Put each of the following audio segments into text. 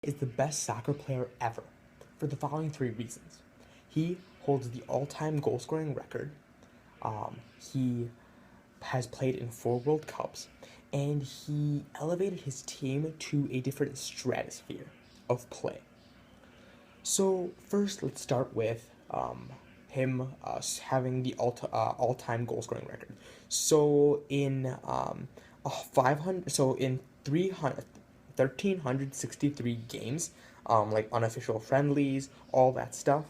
is the best soccer player ever for the following three reasons. He holds the all-time goal-scoring record. He has played in 4 World Cups, and he elevated his team to a different stratosphere of play. So first, let's start with him having the all-time goal-scoring record. So in 500, so in 300, 1,363 games, like unofficial friendlies, all that stuff,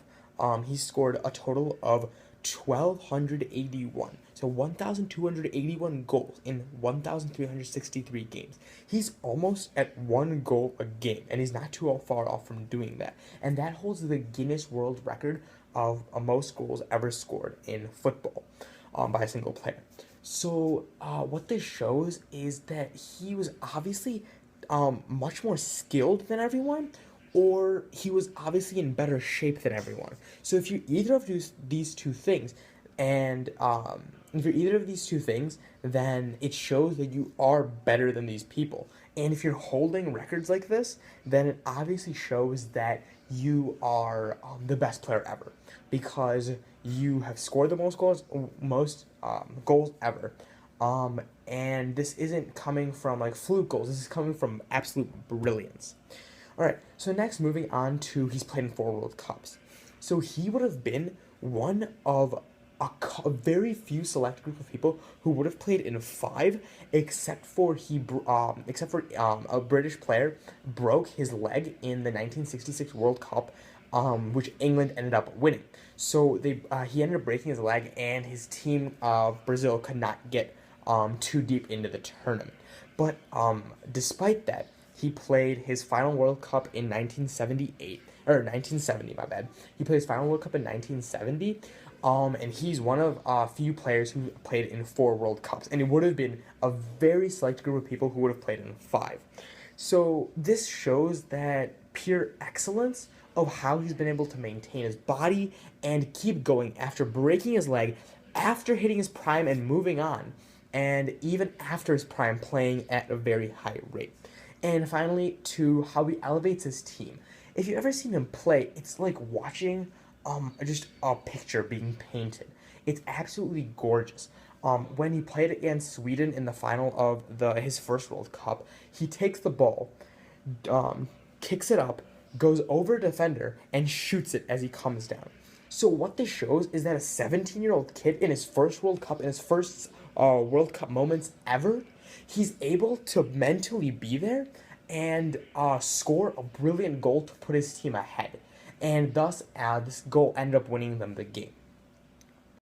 he scored a total of 1,281. So 1,281 goals in 1,363 games. He's almost at 1 goal a game, and he's not too far off from doing that. And that holds the Guinness World Record of most goals ever scored in football by a single player. So what this shows is that he was obviously much more skilled than everyone, or he was obviously in better shape than everyone. So if you either of these two things, and if you're either of these two things, then it shows that you are better than these people. And if you're holding records like this, then it obviously shows that you are the best player ever because you have scored the most goals ever. And this isn't coming from like fluke goals. This is coming from absolute brilliance. All right. So next, moving on to he's played in 4 World Cups. So he would have been one of a very few select group of people who would have played in five, except for a British player broke his leg in the 1966 World Cup, which England ended up winning. So he ended up breaking his leg, and his team of Brazil could not get too deep into the tournament. But despite that, he played his final World Cup in 1978 or 1970. My bad. He played his final World Cup in 1970. And he's one of a few players who played in 4 World Cups, and it would have been a very select group of people who would have played in five. So this shows that pure excellence of how he's been able to maintain his body and keep going after breaking his leg, after hitting his prime and moving on, and even after his prime playing at a very high rate. And finally, to how he elevates his team. If you've ever seen him play, it's like watching just a picture being painted. It's absolutely gorgeous. When he played against Sweden in the final of his first World Cup, he takes the ball, kicks it up, goes over a defender, and shoots it as he comes down. So what this shows is that a 17-year-old kid in his first World Cup, in his first World Cup moments ever, he's able to mentally be there and score a brilliant goal to put his team ahead. And thus, this goal ended up winning them the game.